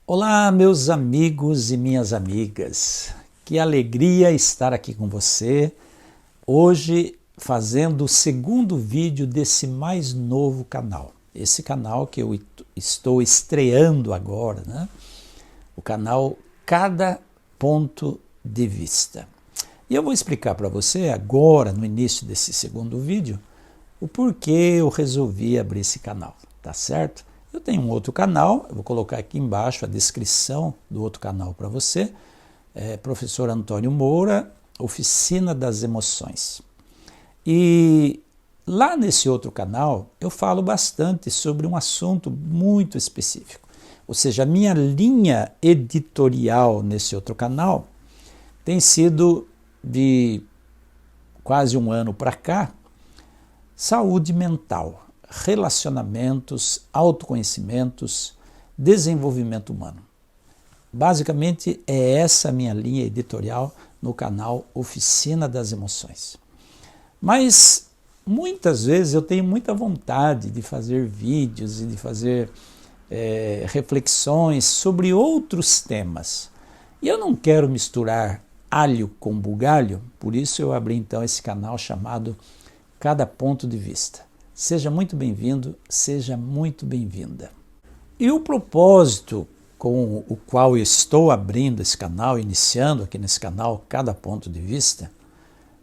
Olá, meus amigos e minhas amigas. Que alegria estar aqui com você hoje fazendo o segundo vídeo desse mais novo canal. Esse canal que eu estou estreando agora, né? O canal Cada Ponto de Vista. E eu vou explicar para você agora, no início desse segundo vídeo, o porquê eu resolvi abrir esse canal, tá certo? Eu tenho um outro canal, eu vou colocar aqui embaixo a descrição do outro canal para você, Professor Antônio Moura, Oficina das Emoções. E lá nesse outro canal eu falo bastante sobre um assunto muito específico. Ou seja, a minha linha editorial nesse outro canal tem sido de quase um ano para cá, saúde mental, relacionamentos, autoconhecimentos, desenvolvimento humano. Basicamente é essa a minha linha editorial no canal Oficina das Emoções. Mas muitas vezes eu tenho muita vontade de fazer vídeos e de fazer reflexões sobre outros temas. E eu não quero misturar alho com bugalho, por isso eu abri então esse canal chamado Cada Ponto de Vista. Seja muito bem-vindo, seja muito bem-vinda. E o propósito com o qual eu estou abrindo esse canal, iniciando aqui nesse canal Cada Ponto de Vista,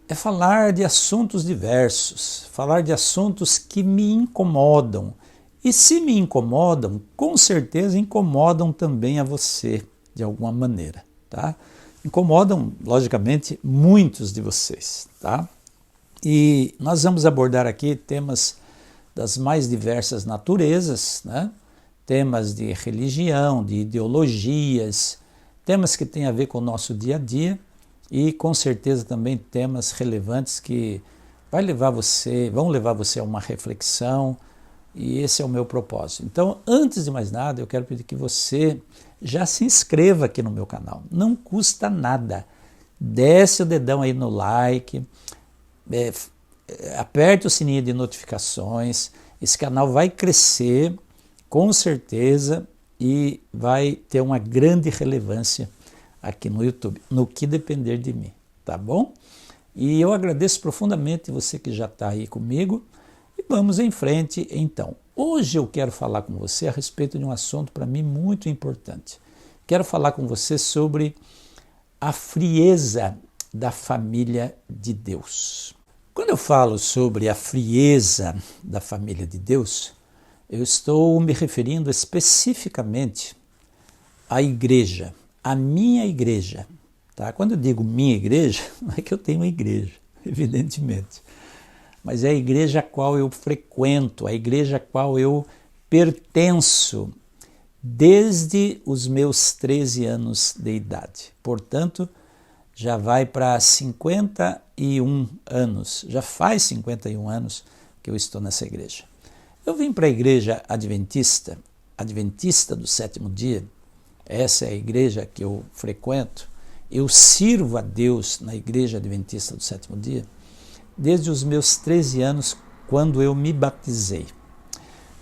é falar de assuntos diversos, falar de assuntos que me incomodam. E se me incomodam, com certeza incomodam também a você, de alguma maneira, tá? Incomodam, logicamente, muitos de vocês, tá? E nós vamos abordar aqui temas das mais diversas naturezas, né? Temas de religião, de ideologias, temas que têm a ver com o nosso dia a dia e com certeza também temas relevantes que vão levar você a uma reflexão, e esse é o meu propósito. Então, antes de mais nada, eu quero pedir que você já se inscreva aqui no meu canal. Não custa nada. Desce o dedão aí no like, aperte o sininho de notificações. Esse canal vai crescer com certeza e vai ter uma grande relevância aqui no YouTube, no que depender de mim, tá bom? E eu agradeço profundamente você que já está aí comigo e vamos em frente então. Hoje eu quero falar com você a respeito de um assunto para mim muito importante. Quero falar com você sobre a frieza da família de Deus. Quando eu falo sobre a frieza da família de Deus, eu estou me referindo especificamente à igreja, à minha igreja. Tá? Quando eu digo minha igreja, não é que eu tenho uma igreja, evidentemente, mas é a igreja a qual eu frequento, a igreja a qual eu pertenço desde os meus 13 anos de idade. Portanto, já vai para 51 anos, já faz 51 anos que eu estou nessa igreja. Eu vim para a igreja adventista do sétimo dia, essa é a igreja que eu frequento, eu sirvo a Deus na igreja adventista do sétimo dia, desde os meus 13 anos, quando eu me batizei.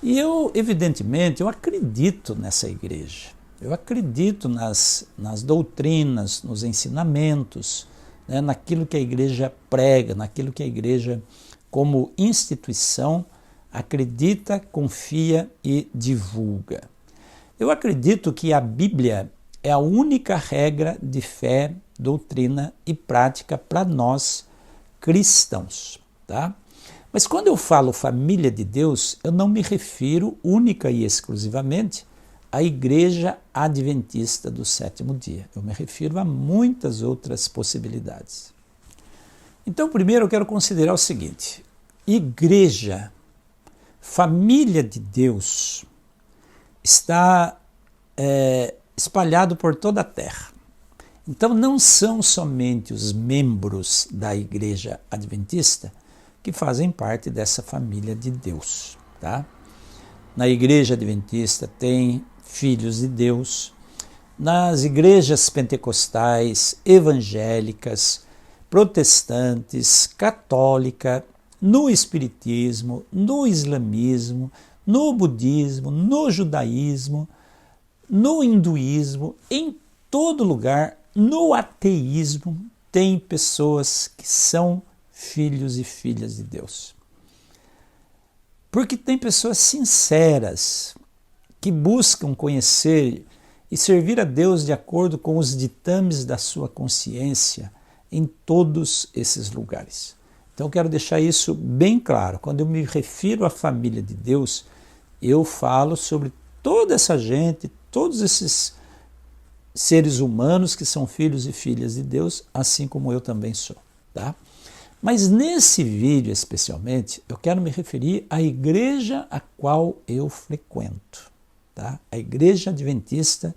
E eu, evidentemente, eu acredito nessa igreja. Eu acredito nas doutrinas, nos ensinamentos, né, naquilo que a igreja prega, naquilo que a igreja, como instituição, acredita, confia e divulga. Eu acredito que a Bíblia é a única regra de fé, doutrina e prática para nós cristãos, tá? Mas quando eu falo família de Deus, eu não me refiro única e exclusivamente à igreja adventista do sétimo dia. Eu me refiro a muitas outras possibilidades. Então, primeiro eu quero considerar o seguinte: igreja, família de Deus, está espalhado por toda a terra. Então, não são somente os membros da igreja adventista que fazem parte dessa família de Deus, tá? Na igreja adventista tem filhos de Deus, nas igrejas pentecostais, evangélicas, protestantes, católica, no espiritismo, no islamismo, no budismo, no judaísmo, no hinduísmo, em todo lugar, no ateísmo, tem pessoas que são filhos e filhas de Deus. Porque tem pessoas sinceras que buscam conhecer e servir a Deus de acordo com os ditames da sua consciência em todos esses lugares. Então eu quero deixar isso bem claro. Quando eu me refiro à família de Deus, eu falo sobre toda essa gente, todos esses seres humanos que são filhos e filhas de Deus, assim como eu também sou, tá? Mas nesse vídeo especialmente, eu quero me referir à igreja a qual eu frequento, tá? A Igreja Adventista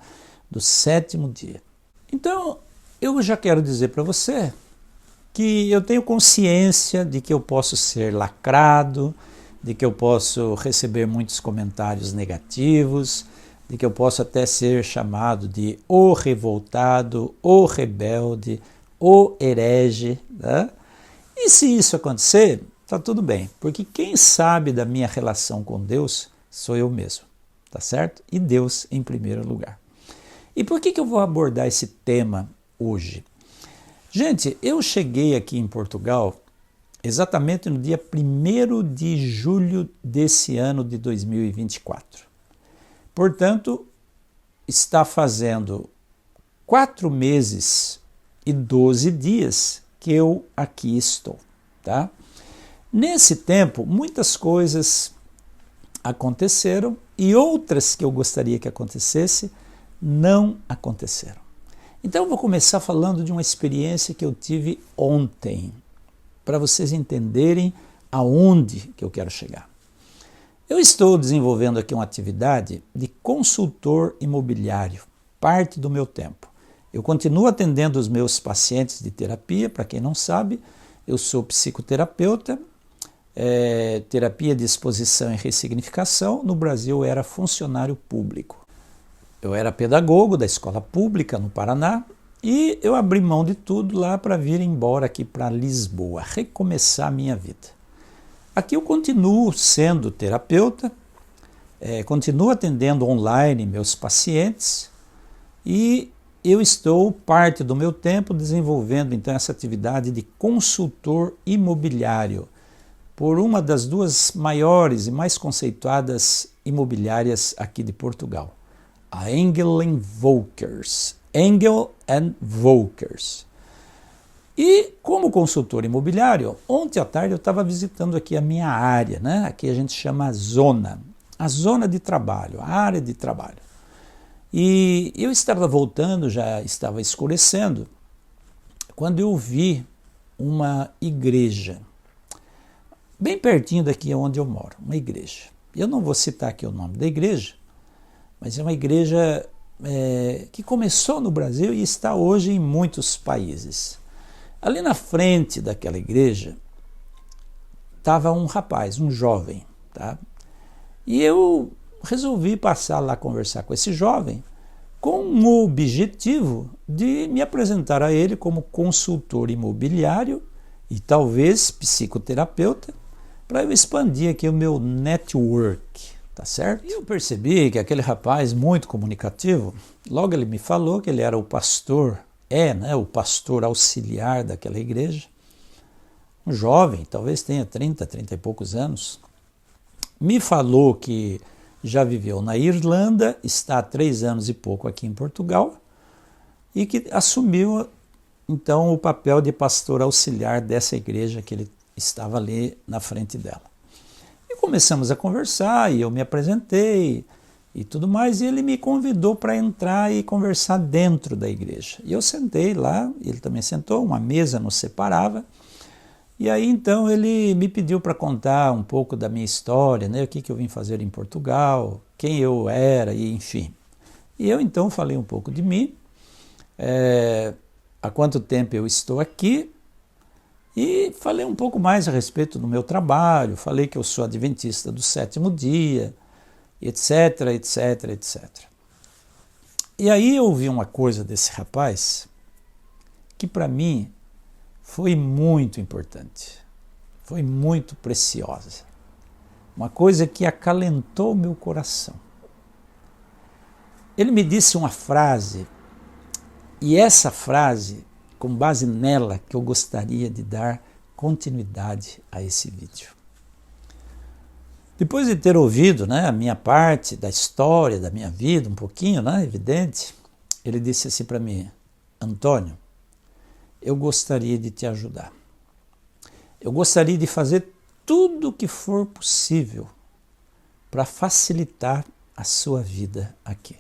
do Sétimo Dia. Então, eu já quero dizer para você que eu tenho consciência de que eu posso ser lacrado, de que eu posso receber muitos comentários negativos, de que eu posso até ser chamado de o revoltado, o rebelde, o herege, né? E se isso acontecer, tá tudo bem, porque quem sabe da minha relação com Deus sou eu mesmo, tá certo? E Deus em primeiro lugar. E por que eu vou abordar esse tema hoje? Gente, eu cheguei aqui em Portugal exatamente no dia 1º de julho desse ano de 2024. Portanto, está fazendo 4 meses e 12 dias que eu aqui estou, tá? Nesse tempo, muitas coisas aconteceram e outras que eu gostaria que acontecesse não aconteceram. Então eu vou começar falando de uma experiência que eu tive ontem, para vocês entenderem aonde que eu quero chegar. Eu estou desenvolvendo aqui uma atividade de consultor imobiliário, parte do meu tempo. Eu continuo atendendo os meus pacientes de terapia, para quem não sabe, eu sou psicoterapeuta, terapia de exposição e ressignificação. No Brasil eu era funcionário público. Eu era pedagogo da escola pública no Paraná e eu abri mão de tudo lá para vir embora aqui para Lisboa, recomeçar a minha vida. Aqui eu continuo sendo terapeuta, continuo atendendo online meus pacientes e eu estou parte do meu tempo desenvolvendo então essa atividade de consultor imobiliário por uma das 2 maiores e mais conceituadas imobiliárias aqui de Portugal, a Engel Volkers. Engel Volkers. E como consultor imobiliário, ontem à tarde eu estava visitando aqui a minha área, né? Aqui a gente chama a zona de trabalho, a área de trabalho. E eu estava voltando, já estava escurecendo, quando eu vi uma igreja, bem pertinho daqui onde eu moro, uma igreja. Eu não vou citar aqui o nome da igreja, mas é uma igreja que começou no Brasil e está hoje em muitos países. Ali na frente daquela igreja estava um rapaz, um jovem, tá? E eu resolvi passar lá conversar com esse jovem com o objetivo de me apresentar a ele como consultor imobiliário e talvez psicoterapeuta para eu expandir aqui o meu network, tá certo? E eu percebi que aquele rapaz muito comunicativo, logo ele me falou que ele era o pastor, o pastor auxiliar daquela igreja, um jovem, talvez tenha 30 e poucos anos, me falou que já viveu na Irlanda, está há 3 anos e pouco aqui em Portugal e que assumiu então o papel de pastor auxiliar dessa igreja que ele estava ali na frente dela. E começamos a conversar e eu me apresentei e tudo mais, e ele me convidou para entrar e conversar dentro da igreja. E eu sentei lá, ele também sentou, uma mesa nos separava, e aí então ele me pediu para contar um pouco da minha história, né, o que eu vim fazer em Portugal, quem eu era, e enfim. E eu então falei um pouco de mim, há quanto tempo eu estou aqui, e falei um pouco mais a respeito do meu trabalho, falei que eu sou adventista do 7º dia, etc, etc, etc. E aí eu ouvi uma coisa desse rapaz que para mim foi muito importante, foi muito preciosa, uma coisa que acalentou meu coração. ele me disse uma frase, e essa frase, com base nela, que eu gostaria de dar continuidade a esse vídeo. Depois de ter ouvido, né, a minha parte da história, da minha vida, um pouquinho, né, evidente, ele disse assim para mim: Antônio, eu gostaria de te ajudar. Eu gostaria de fazer tudo o que for possível para facilitar a sua vida aqui.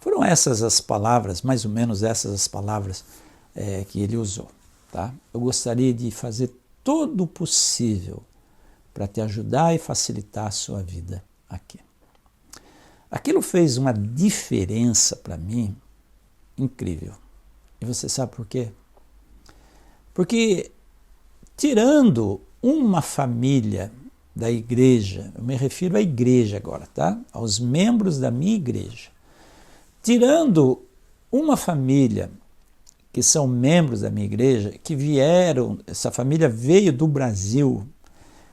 Foram essas as palavras, mais ou menos essas as palavras que ele usou. Tá? Eu gostaria de fazer todo o possível para te ajudar e facilitar a sua vida aqui. Aquilo fez uma diferença para mim incrível. E você sabe por quê? Porque tirando uma família da igreja, eu me refiro à igreja agora, tá? Aos membros da minha igreja. Tirando uma família que são membros da minha igreja, que vieram, essa família veio do Brasil,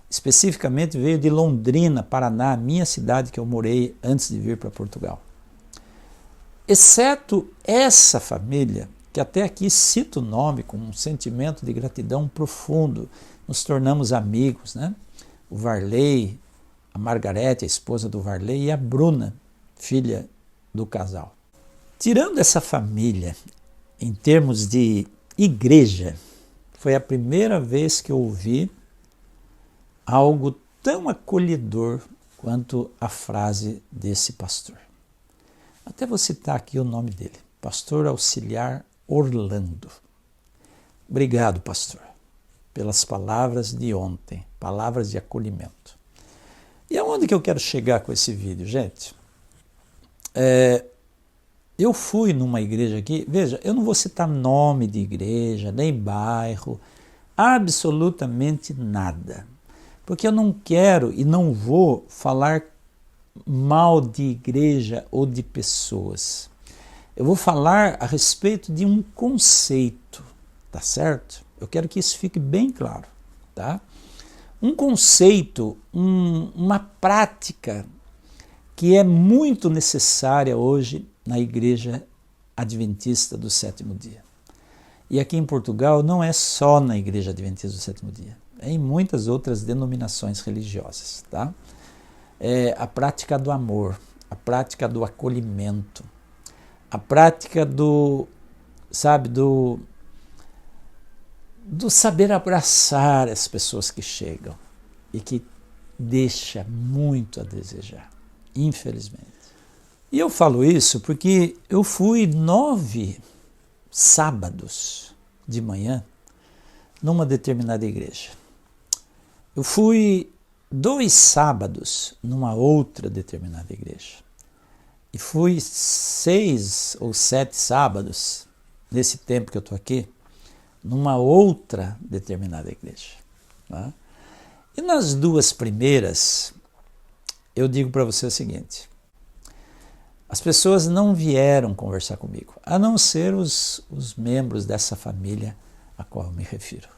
especificamente veio de Londrina, Paraná, minha cidade que eu morei antes de vir para Portugal. Exceto essa família, que até aqui cito o nome com um sentimento de gratidão profundo, nos tornamos amigos, né? O Varley, a Margarete, a esposa do Varley, e a Bruna, filha do casal. Tirando essa família, em termos de igreja, foi a primeira vez que eu ouvi algo tão acolhedor quanto a frase desse pastor. Até vou citar aqui o nome dele, Pastor Auxiliar Orlando. Obrigado, pastor, pelas palavras de ontem, palavras de acolhimento. E aonde que eu quero chegar com esse vídeo, gente? Eu fui numa igreja aqui, veja, eu não vou citar nome de igreja, nem bairro, absolutamente nada. Porque eu não quero e não vou falar mal de igreja ou de pessoas. Eu vou falar a respeito de um conceito, tá certo? Eu quero que isso fique bem claro, tá? Um conceito, uma prática que é muito necessária hoje na Igreja Adventista do Sétimo Dia. E aqui em Portugal não é só na Igreja Adventista do Sétimo Dia, é em muitas outras denominações religiosas, tá? É a prática do amor, a prática do acolhimento, a prática do saber abraçar as pessoas que chegam e que deixa muito a desejar, infelizmente. E eu falo isso porque eu fui 9 sábados de manhã numa determinada igreja. Eu fui 2 sábados numa outra determinada igreja. E fui 6 ou 7 sábados, nesse tempo que eu estou aqui, numa outra determinada igreja. Tá? E nas 2 primeiras, eu digo para você o seguinte: as pessoas não vieram conversar comigo, a não ser os membros dessa família a qual eu me refiro.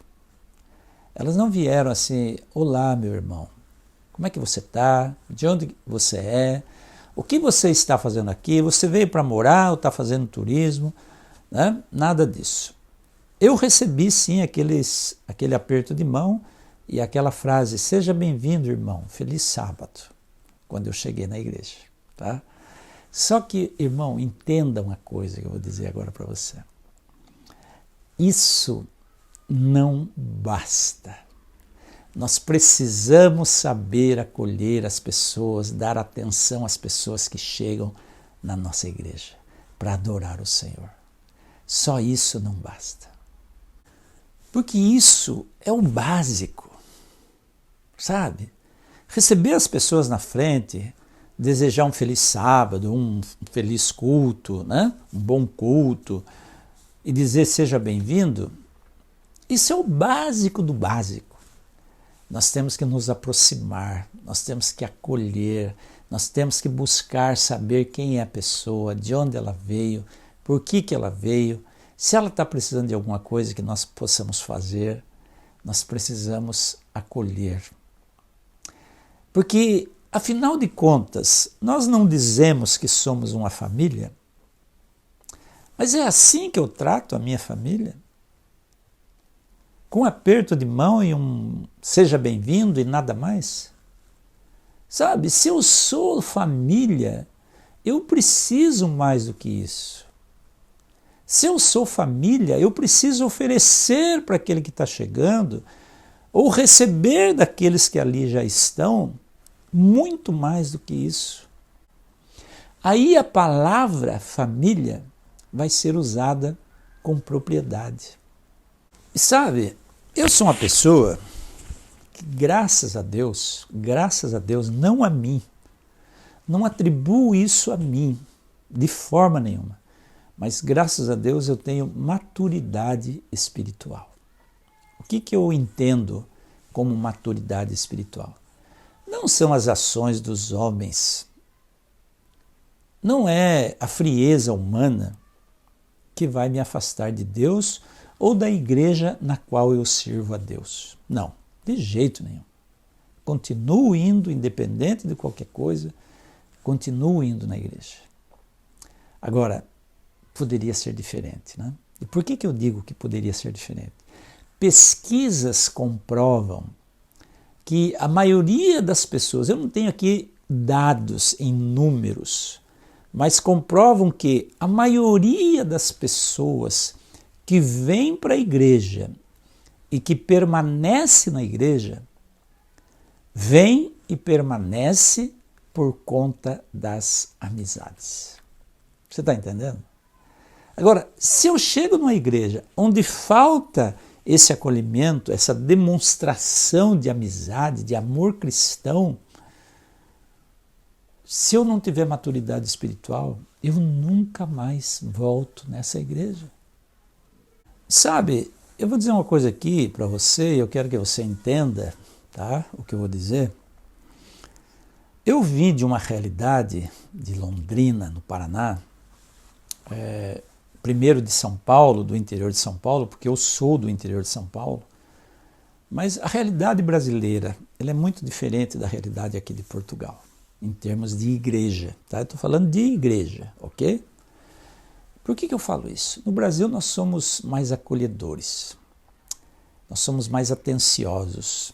Elas não vieram assim: olá, meu irmão, como é que você está? De onde você é? O que você está fazendo aqui? Você veio para morar ou está fazendo turismo? Né? Nada disso. Eu recebi sim aquele aperto de mão e aquela frase: seja bem-vindo, irmão, feliz sábado, quando eu cheguei na igreja. Tá? Só que, irmão, entenda uma coisa que eu vou dizer agora para você. Isso não basta. Nós precisamos saber acolher as pessoas, dar atenção às pessoas que chegam na nossa igreja para adorar o Senhor. Só isso não basta. Porque isso é o básico, sabe? Receber as pessoas na frente, desejar um feliz sábado, um feliz culto, né? Um bom culto, e dizer seja bem-vindo, isso é o básico do básico. Nós temos que nos aproximar, nós temos que acolher, nós temos que buscar saber quem é a pessoa, de onde ela veio, por que ela veio, se ela está precisando de alguma coisa que nós possamos fazer, nós precisamos acolher. Porque Afinal de contas, nós não dizemos que somos uma família, mas é assim que eu trato a minha família? Com um aperto de mão e um seja bem-vindo e nada mais? Sabe, se eu sou família, eu preciso mais do que isso. Se eu sou família, eu preciso oferecer para aquele que está chegando, ou receber daqueles que ali já estão, muito mais do que isso. Aí a palavra família vai ser usada com propriedade. E sabe, eu sou uma pessoa que, graças a Deus, não a mim, não atribuo isso a mim, de forma nenhuma. Mas graças a Deus eu tenho maturidade espiritual. O que eu entendo como maturidade espiritual? Não são as ações dos homens, não é a frieza humana que vai me afastar de Deus ou da igreja na qual eu sirvo a Deus. Não, de jeito nenhum. Continuo indo, independente de qualquer coisa, continuo indo na igreja. Agora, poderia ser diferente, né? E por que eu digo que poderia ser diferente? Pesquisas comprovam que a maioria das pessoas, eu não tenho aqui dados em números, mas comprovam que a maioria das pessoas que vêm para a igreja e que permanece na igreja, vem e permanece por conta das amizades. Você está entendendo? Agora, se eu chego numa igreja onde falta esse acolhimento, essa demonstração de amizade, de amor cristão, se eu não tiver maturidade espiritual, eu nunca mais volto nessa igreja. Sabe, eu vou dizer uma coisa aqui para você, e eu quero que você entenda, tá, o que eu vou dizer. Eu vim de uma realidade de Londrina, no Paraná, primeiro de São Paulo, do interior de São Paulo, porque eu sou do interior de São Paulo, mas a realidade brasileira ela é muito diferente da realidade aqui de Portugal, em termos de igreja. Tá? Eu estou falando de igreja, ok? Por que eu falo isso? No Brasil nós somos mais acolhedores, nós somos mais atenciosos,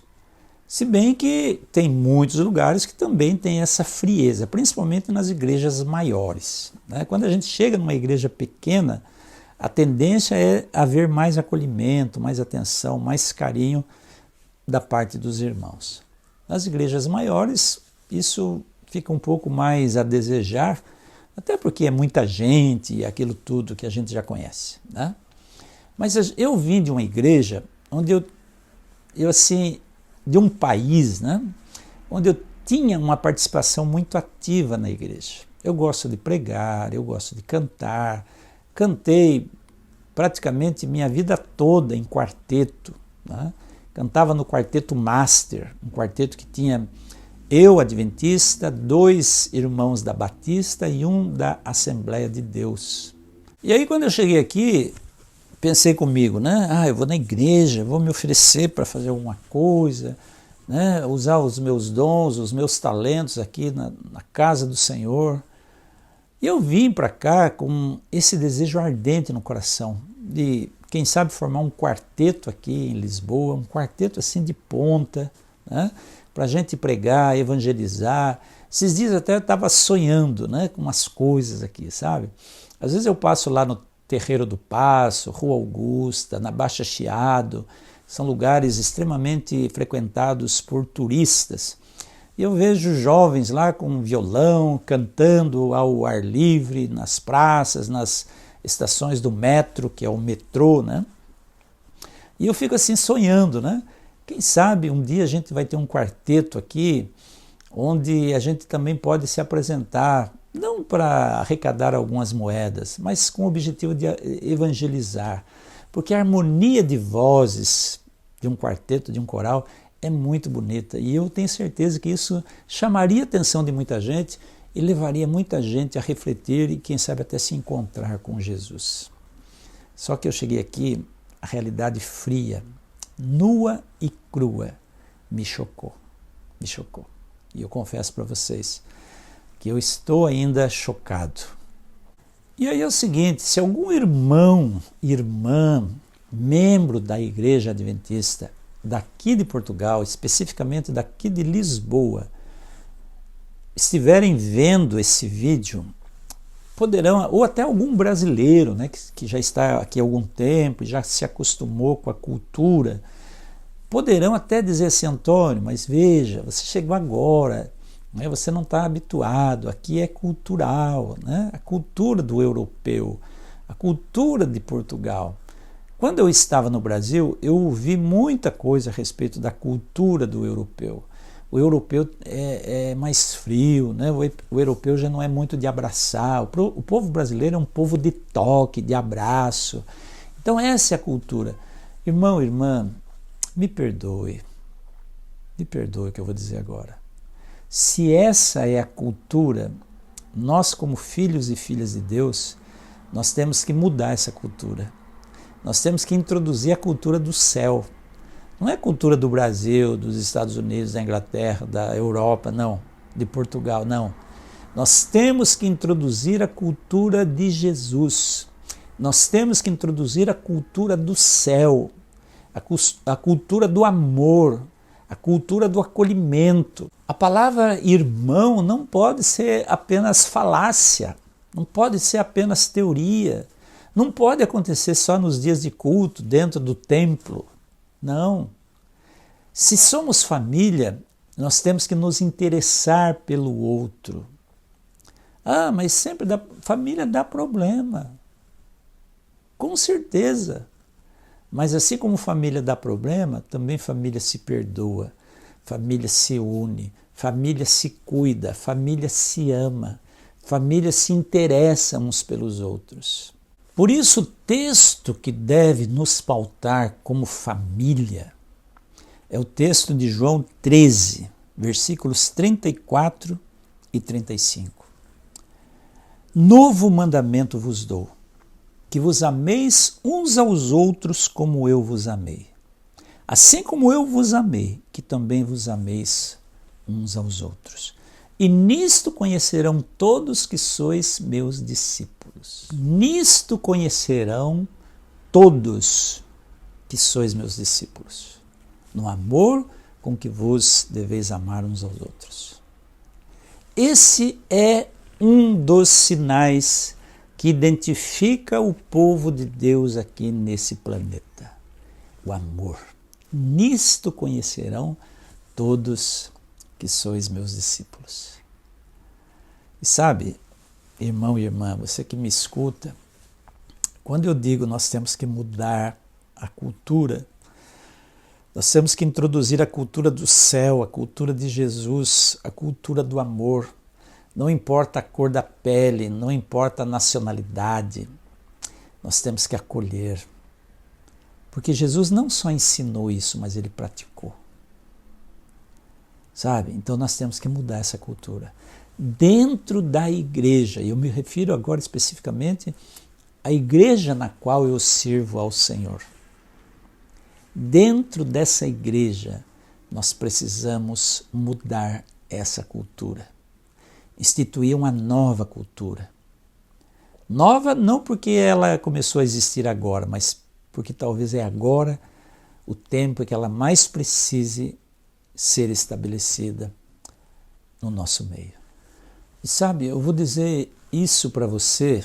se bem que tem muitos lugares que também tem essa frieza, principalmente nas igrejas maiores. Né? Quando a gente chega numa igreja pequena, a tendência é haver mais acolhimento, mais atenção, mais carinho da parte dos irmãos. Nas igrejas maiores, isso fica um pouco mais a desejar, até porque é muita gente e aquilo tudo que a gente já conhece. Né? Mas eu vim de uma igreja onde eu assim, de um país, né, onde eu tinha uma participação muito ativa na igreja. Eu gosto de pregar, eu gosto de cantar, cantei praticamente minha vida toda em quarteto, né? Cantava no quarteto Master, um quarteto que tinha eu, adventista, 2 irmãos da Batista e um da Assembleia de Deus. E aí quando eu cheguei aqui, pensei comigo, né? Eu vou na igreja, vou me oferecer para fazer alguma coisa, né? Usar os meus dons, os meus talentos aqui na casa do Senhor. E eu vim para cá com esse desejo ardente no coração de, quem sabe, formar um quarteto aqui em Lisboa, um quarteto assim de ponta, né? Para a gente pregar, evangelizar. Esses dias até eu estava sonhando, né? Com umas coisas aqui, sabe? Às vezes eu passo lá no Terreiro do Paço, Rua Augusta, na Baixa Chiado, são lugares extremamente frequentados por turistas. E eu vejo jovens lá com violão, cantando ao ar livre, nas praças, nas estações do metro, que é o metrô, né? E eu fico assim sonhando, né? Quem sabe um dia a gente vai ter um quarteto aqui, onde a gente também pode se apresentar, não para arrecadar algumas moedas, mas com o objetivo de evangelizar. Porque a harmonia de vozes de um quarteto, de um coral, é muito bonita. E eu tenho certeza que isso chamaria a atenção de muita gente e levaria muita gente a refletir e, quem sabe, até se encontrar com Jesus. Só que eu cheguei aqui, a realidade fria, nua e crua, me chocou. Me chocou. E eu confesso para vocês que eu estou ainda chocado. E aí é o seguinte, se algum irmão, irmã, membro da Igreja Adventista daqui de Portugal, especificamente daqui de Lisboa, estiverem vendo esse vídeo, poderão, ou até algum brasileiro, né, que já está aqui há algum tempo, já se acostumou com a cultura, poderão até dizer assim, Antônio, mas veja, você chegou agora, né, você não está habituado, aqui é cultural, né, a cultura do europeu, a cultura de Portugal. Quando eu estava no Brasil, eu ouvi muita coisa a respeito da cultura do europeu. O europeu é mais frio, né? O europeu já não é muito de abraçar. O povo brasileiro é um povo de toque, de abraço. Então essa é a cultura. Irmão, irmã, me perdoe o que eu vou dizer agora. Se essa é a cultura, nós como filhos e filhas de Deus, nós temos que mudar essa cultura. Nós temos que introduzir a cultura do céu. Não é a cultura do Brasil, dos Estados Unidos, da Inglaterra, da Europa, não, de Portugal, não. Nós temos que introduzir a cultura de Jesus. Nós temos que introduzir a cultura do céu, a cultura do amor, a cultura do acolhimento. A palavra irmão não pode ser apenas falácia, não pode ser apenas teoria. Não pode acontecer só nos dias de culto, dentro do templo. Não. Se somos família, nós temos que nos interessar pelo outro. Ah, mas sempre família dá problema. Com certeza. Mas assim como família dá problema, também família se perdoa, família se une, família se cuida, família se ama, família se interessa uns pelos outros. Por isso, o texto que deve nos pautar como família é o texto de João 13, versículos 34 e 35. Novo mandamento vos dou, que vos ameis uns aos outros como eu vos amei. Assim como eu vos amei, que também vos ameis uns aos outros. E nisto conhecerão todos que sois meus discípulos. Nisto conhecerão todos que sois meus discípulos. No amor com que vos deveis amar uns aos outros. Esse é um dos sinais que identifica o povo de Deus aqui nesse planeta. O amor. Nisto conhecerão todos que sois meus discípulos. E sabe, irmão e irmã, você que me escuta, quando eu digo nós temos que mudar a cultura, nós temos que introduzir a cultura do céu, a cultura de Jesus, a cultura do amor. Não importa a cor da pele, não importa a nacionalidade, nós temos que acolher. Porque Jesus não só ensinou isso, mas ele praticou. Sabe? Então nós temos que mudar essa cultura. Dentro da igreja, e eu me refiro agora especificamente à igreja na qual eu sirvo ao Senhor. Dentro dessa igreja, nós precisamos mudar essa cultura. Instituir uma nova cultura. Nova não porque ela começou a existir agora, mas porque talvez é agora o tempo em que ela mais precise ser estabelecida no nosso meio. E sabe, eu vou dizer isso para você,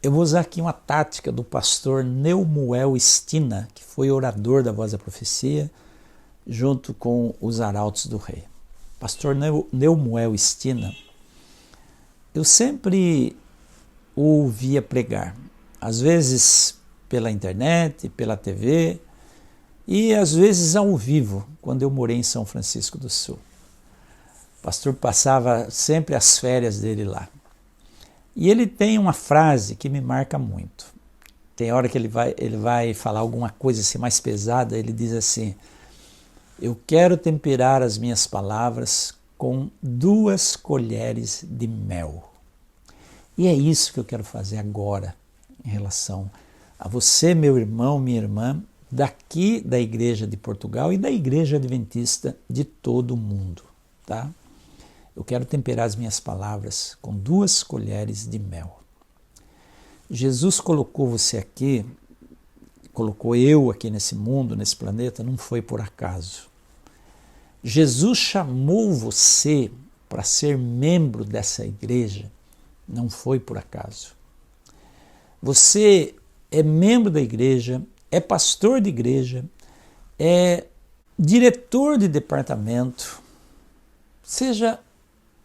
eu vou usar aqui uma tática do pastor Neumuel Stina, que foi orador da Voz da Profecia, junto com os arautos do rei. Pastor Neumuel Stina, eu sempre o ouvia pregar, às vezes pela internet, pela TV, e às vezes ao vivo, quando eu morei em São Francisco do Sul. O pastor passava sempre as férias dele lá. E ele tem uma frase que me marca muito. Tem hora que ele vai falar alguma coisa assim mais pesada, ele diz assim: eu quero temperar as minhas palavras com 2 colheres de mel. E é isso que eu quero fazer agora, em relação a você, meu irmão, minha irmã, daqui da Igreja de Portugal e da Igreja Adventista de todo o mundo, tá? Eu quero temperar as minhas palavras com 2 colheres de mel. Jesus colocou você aqui, colocou eu aqui nesse mundo, nesse planeta, não foi por acaso. Jesus chamou você para ser membro dessa igreja, não foi por acaso. Você é membro da igreja, é pastor de igreja, é diretor de departamento, seja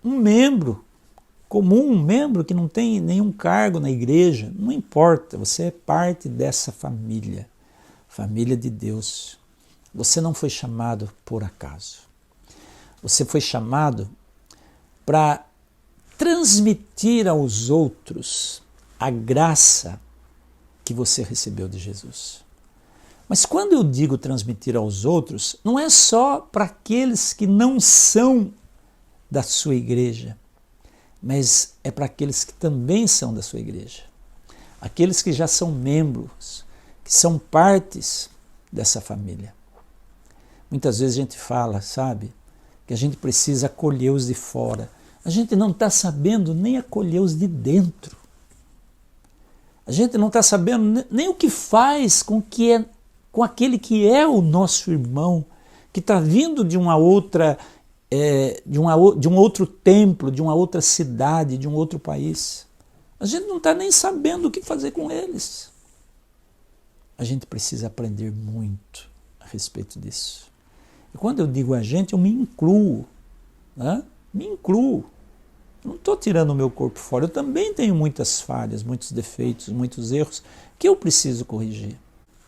um membro comum, um membro que não tem nenhum cargo na igreja, não importa, você é parte dessa família, família de Deus. Você não foi chamado por acaso. Você foi chamado para transmitir aos outros a graça que você recebeu de Jesus. Mas quando eu digo transmitir aos outros, não é só para aqueles que não são da sua igreja, mas é para aqueles que também são da sua igreja. Aqueles que já são membros, que são partes dessa família. Muitas vezes a gente fala, sabe, que a gente precisa acolher os de fora. A gente não está sabendo nem acolher os de dentro. A gente não está sabendo nem o que faz com aquele que é o nosso irmão, que está vindo de uma outra, de um outro templo, de uma outra cidade, de um outro país. A gente não está nem sabendo o que fazer com eles. A gente precisa aprender muito a respeito disso. E quando eu digo a gente, eu me incluo. Né? Me incluo. Não estou tirando o meu corpo fora. Eu também tenho muitas falhas, muitos defeitos, muitos erros que eu preciso corrigir.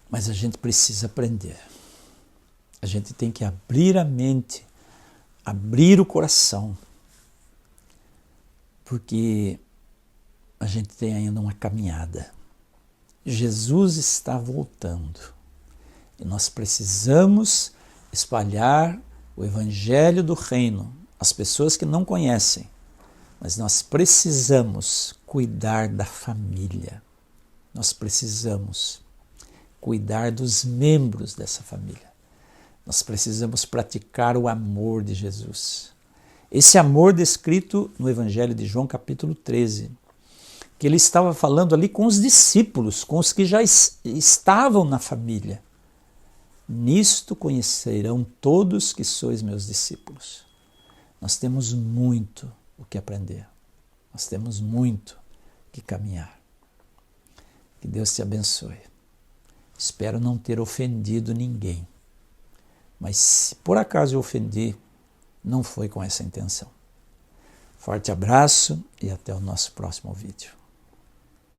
Mas a gente precisa aprender. A gente tem que abrir a mente, abrir o coração. Porque a gente tem ainda uma caminhada. Jesus está voltando. E nós precisamos espalhar o evangelho do reino às pessoas que não conhecem. Mas nós precisamos cuidar da família. Nós precisamos cuidar dos membros dessa família. Nós precisamos praticar o amor de Jesus. Esse amor descrito no Evangelho de João, capítulo 13, que ele estava falando ali com os discípulos, com os que já estavam na família. Nisto conhecerão todos que sois meus discípulos. Nós temos muito o que aprender. Nós temos muito que caminhar. Que Deus te abençoe. Espero não ter ofendido ninguém. Mas se por acaso eu ofendi, não foi com essa intenção. Forte abraço e até o nosso próximo vídeo.